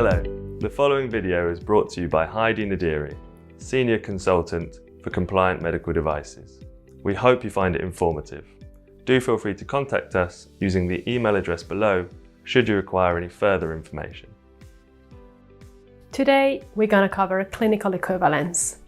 Hello, the following video is brought to you by Heidi Nadiri, Senior Consultant for Compliant Medical Devices. We hope you find it informative. Do feel free to contact us using the email address below should you require any further information. Today, we're going to cover clinical equivalence.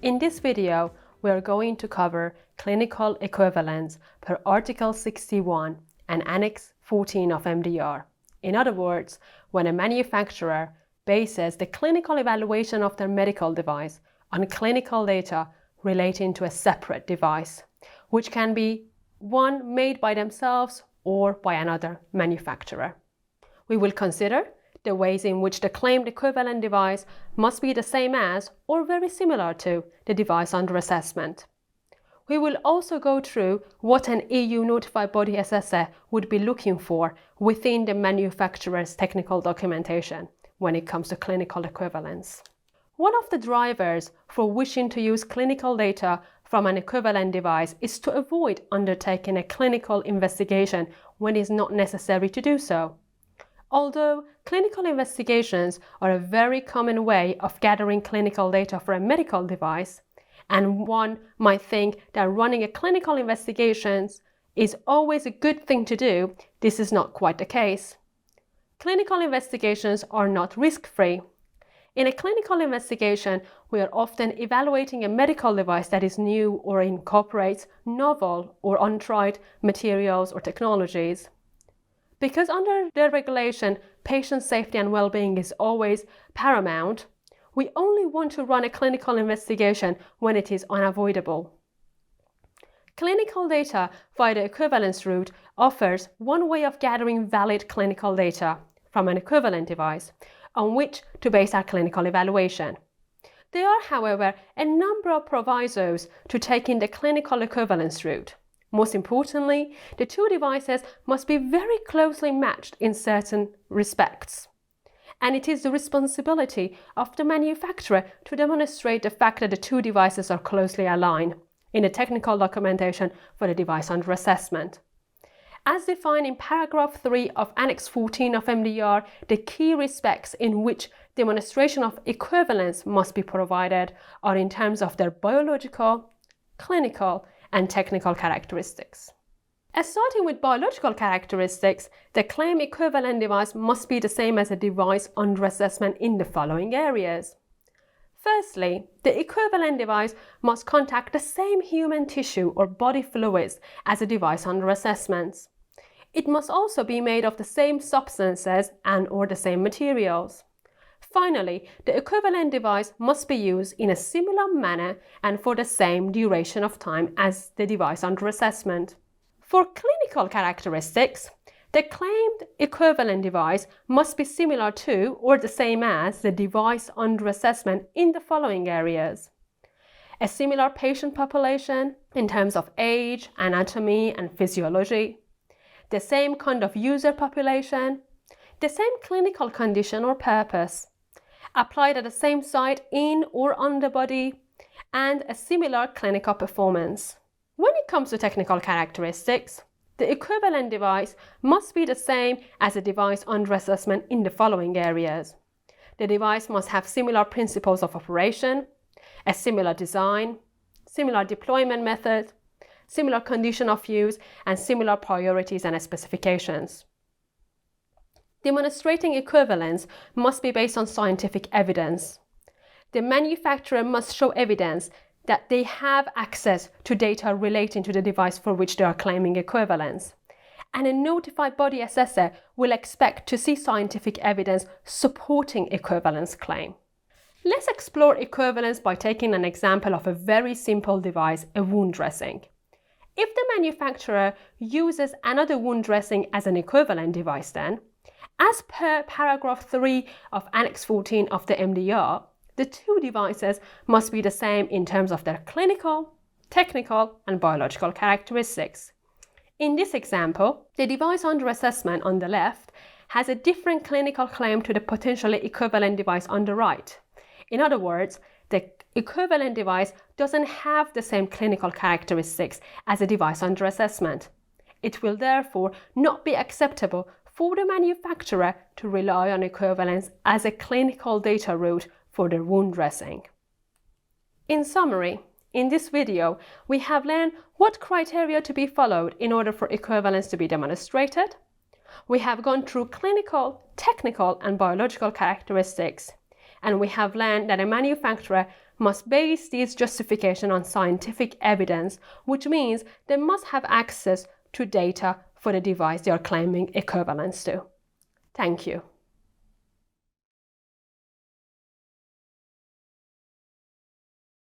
In this video, we are going to cover clinical equivalence per Article 61 and Annex 14 of MDR. In other words, when a manufacturer bases the clinical evaluation of their medical device on clinical data relating to a separate device, which can be one made by themselves or by another manufacturer. We will consider the ways in which the claimed equivalent device must be the same as or very similar to the device under assessment. We will also go through what an EU notified body assessor would be looking for within the manufacturer's technical documentation when it comes to clinical equivalence. One of the drivers for wishing to use clinical data from an equivalent device is to avoid undertaking a clinical investigation when it is not necessary to do so. Although clinical investigations are a very common way of gathering clinical data for a medical device, and one might think that running a clinical investigation is always a good thing to do, this is not quite the case. Clinical investigations are not risk-free. In a clinical investigation, we are often evaluating a medical device that is new or incorporates novel or untried materials or technologies. Because under the regulation, patient safety and well-being is always paramount, we only want to run a clinical investigation when it is unavoidable. Clinical data via the equivalence route offers one way of gathering valid clinical data from an equivalent device on which to base our clinical evaluation. There are, however, a number of provisos to taking the clinical equivalence route. Most importantly, the two devices must be very closely matched in certain respects. And it is the responsibility of the manufacturer to demonstrate the fact that the two devices are closely aligned in the technical documentation for the device under assessment. As defined in paragraph 3 of Annex 14 of MDR, the key respects in which demonstration of equivalence must be provided are in terms of their biological, clinical, and technical characteristics. As starting with biological characteristics, the claimed equivalent device must be the same as a device under assessment in the following areas. Firstly, the equivalent device must contact the same human tissue or body fluids as a device under assessment. It must also be made of the same substances and/or the same materials. Finally, the equivalent device must be used in a similar manner and for the same duration of time as the device under assessment. For clinical characteristics, the claimed equivalent device must be similar to or the same as the device under assessment in the following areas: a similar patient population in terms of age, anatomy, and physiology, the same kind of user population, the same clinical condition or purpose, applied at the same site in or on the body, and a similar clinical performance. When it comes to technical characteristics, the equivalent device must be the same as a device under assessment in the following areas. The device must have similar principles of operation, a similar design, similar deployment method, similar condition of use, and similar priorities and specifications. Demonstrating equivalence must be based on scientific evidence. The manufacturer must show evidence that they have access to data relating to the device for which they are claiming equivalence. And a notified body assessor will expect to see scientific evidence supporting equivalence claim. Let's explore equivalence by taking an example of a very simple device, a wound dressing. If the manufacturer uses another wound dressing as an equivalent device, then, as per paragraph 3 of Annex 14 of the MDR, the two devices must be the same in terms of their clinical, technical, and biological characteristics. In this example, the device under assessment on the left has a different clinical claim to the potentially equivalent device on the right. In other words, the equivalent device doesn't have the same clinical characteristics as a device under assessment. It will therefore not be acceptable for the manufacturer to rely on equivalence as a clinical data route for their wound dressing. In summary, in this video, we have learned what criteria to be followed in order for equivalence to be demonstrated. We have gone through clinical, technical, and biological characteristics, and we have learned that a manufacturer must base these justifications on scientific evidence, which means they must have access to data for the device they are claiming equivalence to. Thank you.